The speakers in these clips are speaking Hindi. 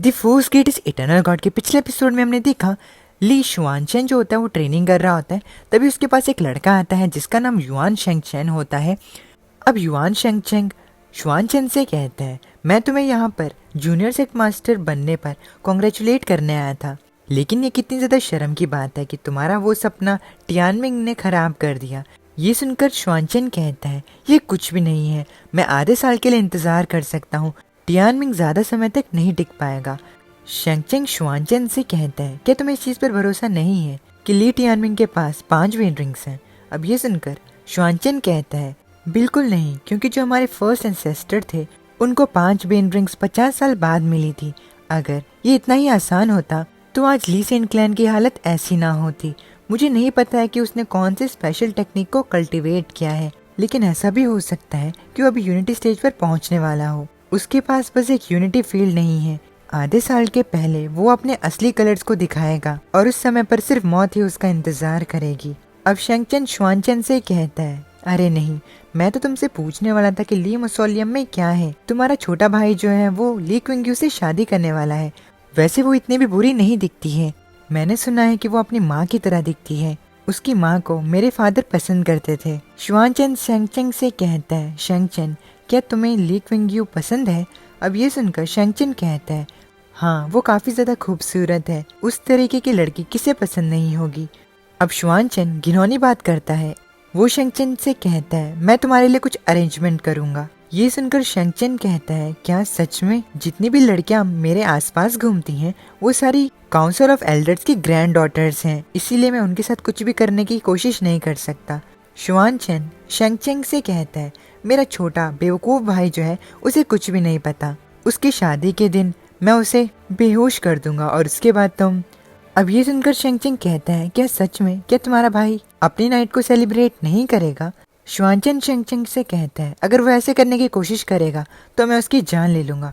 The force gate is eternal god के पिछले एपिसोड में हमने देखा ली शुआनचेन जो होता है वो ट्रेनिंग कर रहा होता है। तभी उसके पास एक लड़का आता है जिसका नाम युआन शेंगचेन होता है। अब युआन शेंगचेन शुआनचेन से कहता है, मैं तुम्हें यहाँ पर जूनियर सेट मास्टर बनने पर कॉन्ग्रेचुलेट करने आया था, लेकिन ये कितनी ज़्यादा शर्म की बात है कि तुम्हारा वो सपना टियानमिंग ने खराब कर दिया। ये सुनकर शुआनचेन कहता है, ये कुछ भी नहीं है, मैं आधे साल के लिए इंतज़ार कर सकता हूँ, टियानमिंग ज़्यादा समय तक नहीं टिक पाएगा। शेंगचेन शुआनचेन से कहता है, क्या तुम्हें इस चीज़ पर भरोसा नहीं है कि ली टियानमिंग के पास 5 विन रिंग्स हैं? अब ये सुनकर शुआनचेन कहता है, बिल्कुल नहीं, क्योंकि जो हमारे फर्स्ट एंसेस्टर थे उनको 5 विन रिंग्स 50 साल बाद मिली थी। अगर ये इतना ही आसान होता तो आज ली सेंट क्लैन की हालत ऐसी ना होती। मुझे नहीं पता है कि उसने कौन से स्पेशल टेक्निक को कल्टीवेट किया है, लेकिन ऐसा भी हो सकता है कि वो अभी यूनिटी स्टेज पर पहुंचने वाला हो। उसके पास बस एक यूनिटी फील्ड नहीं है। आधे साल के पहले वो अपने असली कलर्स को दिखाएगा और उस समय पर सिर्फ मौत ही उसका इंतजार करेगी। अब शेंगचेन शुआनचेन से कहता है, अरे नहीं, मैं तो तुमसे पूछने वाला था कि ली मौसोलियम में क्या है। तुम्हारा छोटा भाई जो है वो ली क्विंग्यू से शादी करने वाला है। वैसे वो इतनी भी बुरी नहीं दिखती है, मैंने सुना है कि वो अपनी माँ की तरह दिखती है। उसकी माँ को मेरे फादर पसंद करते थे। शुआनचेन शेंगचेन से कहता है, शेंगचेन क्या तुम्हें ली क्विंग्यू पसंद है? अब ये सुनकर शेंगचेन कहता है, हाँ, वो काफी ज्यादा खूबसूरत है, उस तरीके की लड़की किसे पसंद नहीं होगी। अब शुआनचेन घिनौनी बात करता है। वो शेंगचेन से कहता है, मैं तुम्हारे लिए कुछ अरेंजमेंट करूंगा। ये सुनकर शेंगचेन कहता है, क्या सच में जितनी भी लड़कियां मेरे आसपास घूमती हैं वो सारी काउंसिल ऑफ एल्डर्स की ग्रैंड डॉटर्स हैं, इसीलिए मैं उनके साथ कुछ भी करने की कोशिश नहीं कर सकता। शुआनचेन शेंगचेन से कहता है, मेरा छोटा बेवकूफ भाई जो है उसे कुछ भी नहीं पता। उसकी शादी के दिन मैं उसे बेहोश कर दूंगा और उसके बाद तुम। अब ये सुनकर शेंगचेन कहता है, क्या सच में, क्या तुम्हारा भाई अपनी नाइट को सेलिब्रेट नहीं करेगा? शुआनचेन शेंगचेन से कहता है, अगर वो ऐसे करने की कोशिश करेगा तो मैं उसकी जान ले लूंगा।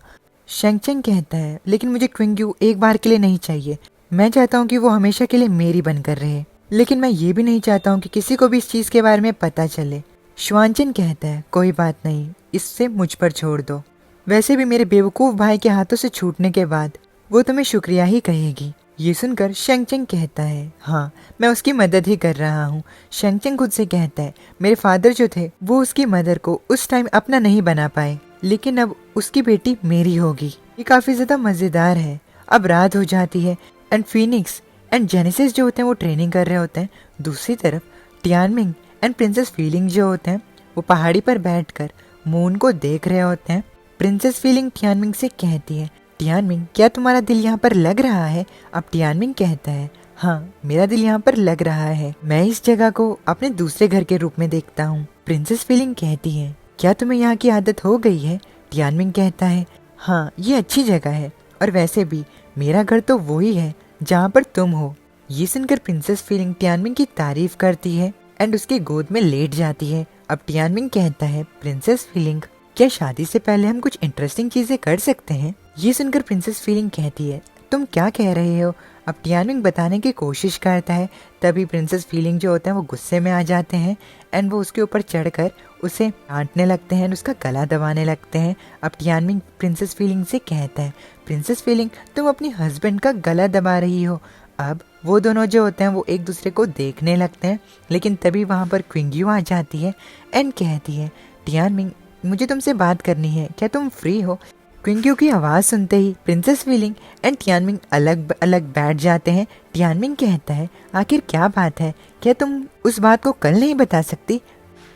शेंगचेन कहता है, लेकिन मुझे क्विंग्यू एक बार के लिए नहीं चाहिए, मैं चाहता हूँ कि वो हमेशा के लिए मेरी बनकर रहे, लेकिन मैं ये भी नहीं चाहता हूँ कि किसी को भी इस चीज के बारे में पता चले। शुआनचेन कहता है, कोई बात नहीं, इससे मुझ पर छोड़ दो। वैसे भी मेरे बेवकूफ भाई के हाथों से छूटने के बाद वो तुम्हें शुक्रिया ही कहेगी। ये सुनकर शेंगचेन कहता है, हाँ, मैं उसकी मदद ही कर रहा हूँ। शेंगचेन खुद से कहता है, मेरे फादर जो थे वो उसकी मदर को उस टाइम अपना नहीं बना पाए, लेकिन अब उसकी बेटी मेरी होगी। ये काफी ज्यादा मजेदार है। अब रात हो जाती है एंड फीनिक्स एंड जेनेसिस जो होते हैं वो ट्रेनिंग कर रहे होते हैं। दूसरी तरफ टियानमिंग एंड प्रिंसेस फीलिंग जो होते हैं वो पहाड़ी पर बैठकर मून को देख रहे होते हैं। प्रिंसेस फीलिंग टियानमिंग से कहती है, टियानमिंग क्या तुम्हारा दिल यहाँ पर लग रहा है? अब टियानमिंग कहता है, हाँ, मेरा दिल यहाँ पर लग रहा है, मैं इस जगह को अपने दूसरे घर के रूप में देखता हूँ। प्रिंसेस फीलिंग कहती है, क्या तुम्हें यहाँ की आदत हो गई है? टियानमिंग कहता है, हाँ, ये अच्छी जगह है और वैसे भी मेरा घर तो वही है जहाँ पर तुम हो। ये सुनकर प्रिंसेस फीलिंग टियानमिंग की तारीफ करती है एंड उसके गोद में लेट जाती है। अब टियानमिंग कहता है, प्रिंसेस फीलिंग क्या शादी से पहले हम कुछ इंटरेस्टिंग चीजें कर सकते हैं? ये सुनकर प्रिंसेस फीलिंग कहती है, तुम क्या कह रहे हो? अब टियानमिंग बताने की कोशिश करता है, तभी प्रिंसेस फीलिंग जो होते हैं वो गुस्से में आ जाते हैं एंड वो उसके ऊपर चढ़कर उसे डांटने लगते हैं, उसका गला दबाने लगते हैं। अब टियानमिंग प्रिंसेस फीलिंग से कहता है, प्रिंसेस फीलिंग तुम अपनी हस्बैंड का गला दबा रही हो। अब वो दोनों जो होते हैं वो एक दूसरे को देखने लगते हैं, लेकिन तभी वहाँ पर क्विंग्यू आ जाती है एंड कहती है, टियानमिंग मुझे तुमसे बात करनी है, क्या तुम फ्री हो? क्विंग्यू की आवाज़ सुनते ही प्रिंसेस फीलिंग एंड टियानमिंग अलग अलग बैठ जाते हैं। टियानमिंग कहता है, आखिर क्या बात है, क्या तुम उस बात को कल नहीं बता सकती?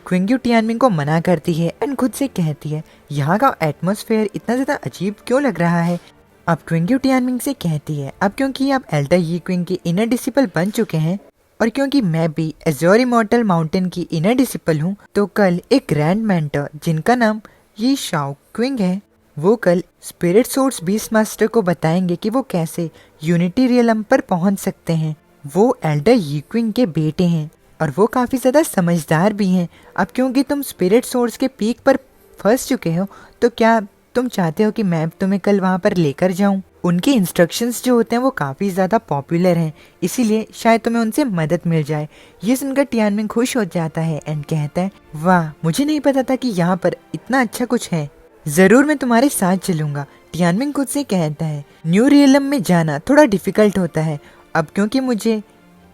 क्विंग्यू टियानमिंग को मना करती है एंड खुद से कहती है, यहाँ का एटमॉस्फेयर इतना ज़्यादा अजीब क्यों लग रहा है? अब क्विंग्यू टियानमिंग से कहती है, अब क्योंकि आप एल्डर यी क्विंग के इनर डिसिपल बन चुके हैं और क्योंकि मैं भी एज़ोर इमॉर्टल माउंटेन की इनर डिसिपल हूँ, तो कल एक ग्रैंड मेंटर जिनका नाम ये शाओ क्विंग है, वो कल स्पिरिट सोर्स बीस्ट मास्टर को बताएंगे कि वो कैसे यूनिटी रियलम पर पहुंच सकते हैं। वो एल्डर यी क्विंग के बेटे हैं और वो काफी ज्यादा समझदार भी हैं। अब क्योंकि तुम स्पिरिट सोर्स के पीक पर फंस चुके हो, तो क्या तुम चाहते हो कि मैं तुम्हें कल वहाँ पर लेकर जाऊँ? उनके इंस्ट्रक्शंस जो होते हैं वो काफ़ी ज़्यादा पॉपुलर हैं, इसीलिए शायद तुम्हें उनसे मदद मिल जाए। ये सुनकर टियानमिंग खुश हो जाता है एंड कहता है, वाह, मुझे नहीं पता था कि यहाँ पर इतना अच्छा कुछ है, ज़रूर मैं तुम्हारे साथ चलूँगा। टियानमिन खुद से कहता है न्यू रियलम में जाना थोड़ा डिफिकल्ट होता है। अब क्योंकि मुझे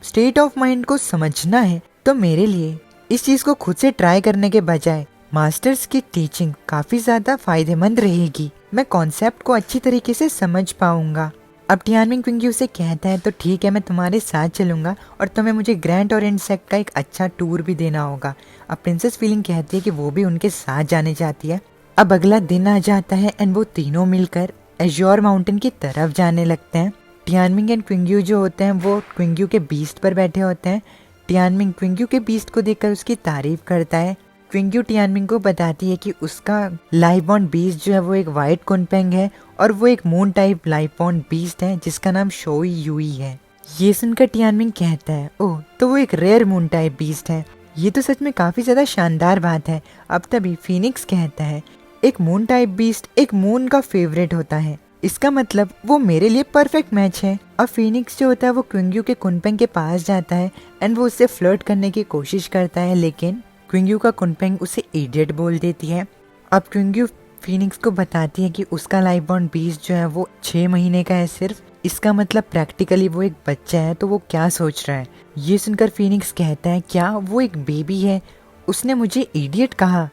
स्टेट ऑफ माइंड को समझना है तो मेरे लिए इस चीज को खुद से ट्राई करने के बजाय मास्टर्स की टीचिंग काफी ज्यादा फायदेमंद रहेगी। मैं कॉन्सेप्ट को अच्छी तरीके से समझ पाऊंगा। अब टियानमिन क्विंग्यू से कहता है तो ठीक है, मैं तुम्हारे साथ चलूंगा और तुम्हें मुझे ग्रैंड ओरिएंट सेक्ट का एक अच्छा टूर भी देना होगा। अब प्रिंसेस फीलिंग कहती है कि वो भी उनके साथ जाने चाहती है। अब अगला दिन आ जाता है एंड वो तीनों मिलकर एज्योर माउंटेन की तरफ जाने लगते हैं। टियानमिन एंड क्विंग्यू जो होते हैं वो क्विंग्यू के बीस्ट पर बैठे होते हैं। टियानमिन क्विंग्यू के बीस्ट को देखकर उसकी तारीफ करता है। क्विंग्यू टियानमिन को बताती है कि उसका लाइफ बॉन्ड बीस्ट जो है वो एक वाइट कुनपेंग है और वो एक moon type life bond beast है जिसका नाम शोई यूई है। ये सुनकर टियानमिन कहता है ओह, तो वो एक रेयर मून टाइप बीस्ट है। ये तो सच में काफी ज्यादा शानदार बात है। अब तभी फीनिक्स कहता है एक मून टाइप बीस्ट एक मून का फेवरेट होता है, इसका मतलब वो मेरे लिए परफेक्ट मैच है। अब फीनिक्स जो होता है वो क्विंग्यू के कुनपेंग के पास जाता है एंड वो उससे फ्लर्ट करने की कोशिश करता है, लेकिन क्विंग्यू का कुनपेंग उसे इडियट बोल देती है। अब क्विंग्यू फीनिक्स को बताती है कि उसका लाइफ बॉन्ड बीस्ट जो है वो 6 महीने का है सिर्फ, इसका मतलब प्रैक्टिकली वो एक बच्चा है। तो वो क्या सोच रहा है? ये सुनकर फीनिक्स कहता है क्या वो एक बेबी है? उसने मुझे इडियट कहा।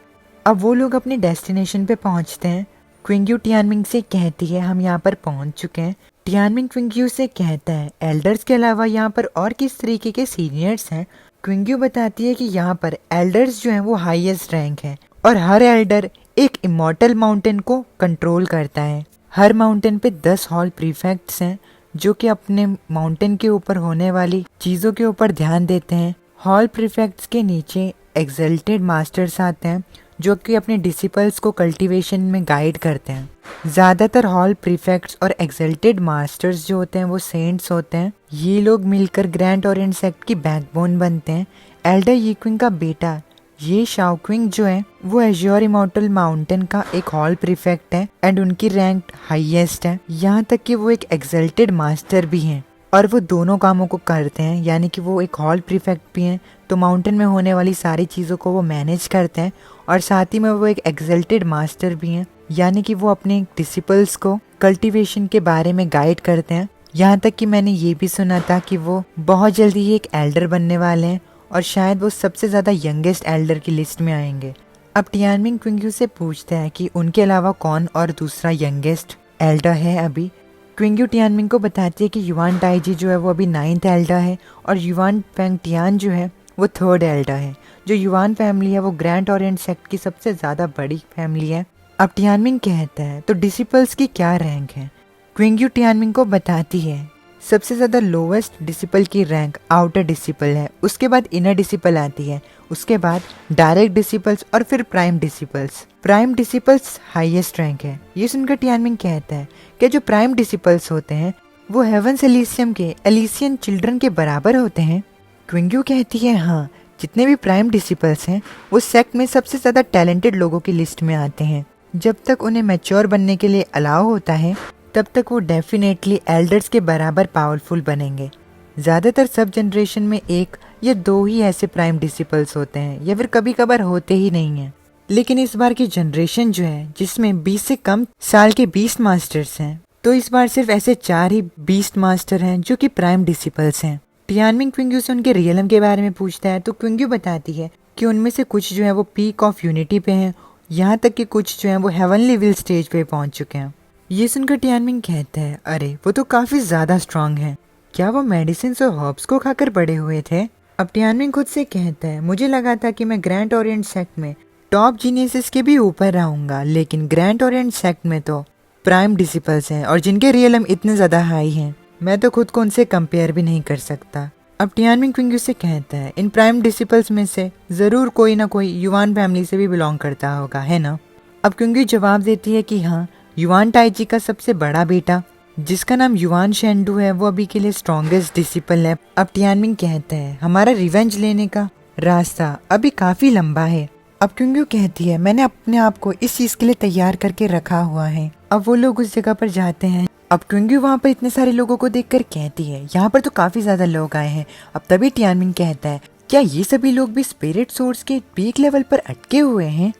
अब वो लोग अपने डेस्टिनेशन पे पहुंचते हैं। क्विंग्यू टियानमिन से कहती है हम यहाँ पर पहुंच चुके हैं। टियानमिन क्विंग्यू से कहता है एल्डर्स के अलावा यहाँ पर और किस तरीके के सीनियर्स हैं? क्विंग्यू बताती है कि यहाँ पर एल्डर्स जो हैं वो हाईएस्ट रैंक है और हर एल्डर एक इमॉर्टल माउंटेन को कंट्रोल करता है। हर माउंटेन पे 10 हॉल प्रीफेक्ट्स हैं जो कि अपने माउंटेन के ऊपर होने वाली चीजों के ऊपर ध्यान देते हैं। हॉल प्रीफेक्ट्स के नीचे एक्सल्टेड मास्टर्स आते हैं जो कि अपने डिसिपल्स को कल्टीवेशन में गाइड करते हैं। ज्यादातर हॉल प्रीफेक्ट्स और एक्सल्टेड मास्टर्स जो होते हैं वो सेंट्स होते हैं। ये लोग मिलकर ग्रैंड ओरिएंट सेक्ट की बैकबोन बनते हैं। एल्डर यीक्विंग का बेटा ये शाओक्विंग जो है वो एज्योर इमॉर्टल माउंटेन का एक हॉल प्रीफेक्ट है एंड उनकी रैंक हाईएस्ट है। यहाँ तक कि वो एक एक्सल्टेड मास्टर भी हैं और वो दोनों कामों को करते हैं, यानी कि वो एक हॉल प्रीफेक्ट भी हैं तो माउंटेन में होने वाली सारी चीज़ों को वो मैनेज करते हैं और साथ ही में वो एक एक्सल्टेड मास्टर भी हैं, यानी कि वो अपने डिसिपल्स को कल्टीवेशन के बारे में गाइड करते हैं। यहाँ तक कि मैंने ये भी सुना था कि वो बहुत जल्दी ही एक एल्डर बनने वाले हैं और शायद वो सबसे ज़्यादा यंगेस्ट एल्डर की लिस्ट में आएंगे। अब टियानमिन क्विंग्यू से पूछते हैं कि उनके अलावा कौन और दूसरा यंगेस्ट एल्डर है अभी। क्विंग्यू टियानमिन को बताती है कि युआन टाइजी जो है वो अभी 9th एल्डर है और युआन फेंग टियान जो है वो 3rd एल्डर है। जो युआन फैमिली है वो ग्रैंड ओरिएंट सेक्ट की सबसे ज़्यादा बड़ी फैमिली है। अब टियानमिन कहता है तो डिसिपल्स की क्या रैंक है? क्विंग्यू टियानमिन को बताती है सबसे ज़्यादा लोवेस्ट डिसिपल की रैंक आउटर डिसिपल है, उसके बाद इनर डिसिपल आती है, उसके बाद डायरेक्ट डिसिपल्स और फिर prime disciples. Prime disciples highest rank है। ये सुनकर टियानमिन कहता है कि जो प्राइम डिसिपल्स होते हैं वो हेवंस एलिसियम के एलिसियन चिल्ड्रन के बराबर होते हैं। क्विंग्यू कहती है हाँ, जितने भी प्राइम डिसिपल्स हैं वो सेक्ट में सबसे ज़्यादा टैलेंटेड लोगों की लिस्ट में आते हैं। जब तक उन्हें मैच्योर बनने के लिए अलाउ होता है तब तक वो डेफिनेटली एल्डर्स के बराबर पावरफुल बनेंगे। ज़्यादातर सब जनरेशन में 1 या 2 ही ऐसे प्राइम डिसिपल्स होते हैं या फिर कभी कभार होते ही नहीं हैं। लेकिन इस बार की जनरेशन जो है जिसमें 20 से कम साल के बीस्ट मास्टर्स हैं, तो इस बार सिर्फ ऐसे 4 ही बीस्ट मास्टर हैं जो कि प्राइम डिसिपल्स हैं। टियानमिन क्विंग्यू से उनके रियलम के बारे में पूछता है तो क्विंग्यू बताती है कि उनमें से कुछ जो है वो पीक ऑफ यूनिटी पे हैं, यहाँ तक कि कुछ जो है वो हेवनली विल स्टेज पे पहुंच चुके हैं। ये सुनकर टियानमिन कहता है अरे वो तो काफी ज्यादा स्ट्रांग है, क्या वो मेडिसिन और हर्ब्स को खाकर बड़े हुए थे? अब टियानमिन खुद से कहता है मुझे लगा था कि मैं ग्रैंड ओरिएंट सेक्ट में टॉप जीनियसेस के भी ऊपर रहूंगा, लेकिन ग्रैंड ओरिएंट सेक्ट में तो प्राइम डिसिपल्स हैं और जिनके रियलम इतने ज्यादा हाई हैं, मैं तो खुद को उनसे कंपेयर भी नहीं कर सकता। अब टियानमिन क्विंग्यू से कहता है इन प्राइम डिसिपल्स में से जरूर कोई ना कोई युआन फैमिली से भी बिलोंग करता होगा, है ना? अब क्विंग्यू जवाब देती है कि हाँ, युआन टाइजी का सबसे बड़ा बेटा जिसका नाम युआन शेंडू है वो अभी के लिए स्ट्रॉन्गेस्ट डिसिपल है। अब टियानमिन कहता है हमारा रिवेंज लेने का रास्ता अभी काफी लंबा है। अब क्विंग्यू कहती है मैंने अपने आप को इस चीज के लिए तैयार करके रखा हुआ है। अब वो लोग उस जगह पर जाते हैं। अब क्विंग्यू वहाँ पर इतने सारे लोगों को देखकर कहती है यहाँ पर तो काफी ज्यादा लोग आए हैं। अब तभी टियानमिन कहता है क्या ये सभी लोग भी स्पिरिट सोर्स के पीक लेवल पर अटके हुए हैं?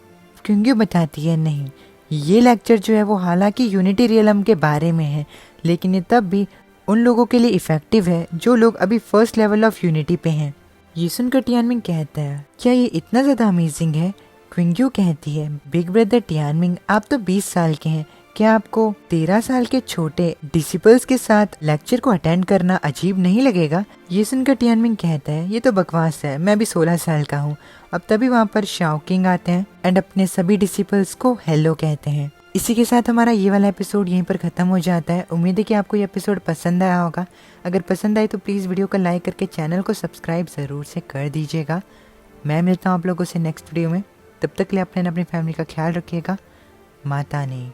क्विंग्यू बताती है नहीं, ये लेक्चर जो है वो हालांकि यूनिटी रियलम के बारे में है, लेकिन ये तब भी उन लोगों के लिए इफ़ेक्टिव है जो लोग अभी फर्स्ट लेवल ऑफ यूनिटी पे हैं। ये सुनकर टियानमिंग कहता है, क्या ये इतना ज़्यादा अमेजिंग है? क्विंग्यू कहती है, बिग ब्रदर टियानमिंग, आप तो 20 साल के हैं, क्या आपको 13 साल के छोटे डिसिपल्स के साथ लेक्चर को अटेंड करना अजीब नहीं लगेगा? ये सुनकर टियानमिंग कहता है, ये तो बकवास है, मैं भी 16 साल का हूँ। अब तभी वहाँ पर शाओकिंग आते हैं एंड अपने सभी डिसिपल्स को हेलो कहते हैं। इसी के साथ हमारा ये वाला एपिसोड यहीं पर ख़त्म हो जाता है। उम्मीद है कि आपको ये एपिसोड पसंद आया होगा। अगर पसंद आए तो प्लीज़ वीडियो को लाइक करके चैनल को सब्सक्राइब ज़रूर से कर दीजिएगा। मैं मिलता हूँ आप लोगों से नेक्स्ट वीडियो में। तब तक के लिए अपने फैमिली का ख्याल रखिएगा। माता नहीं।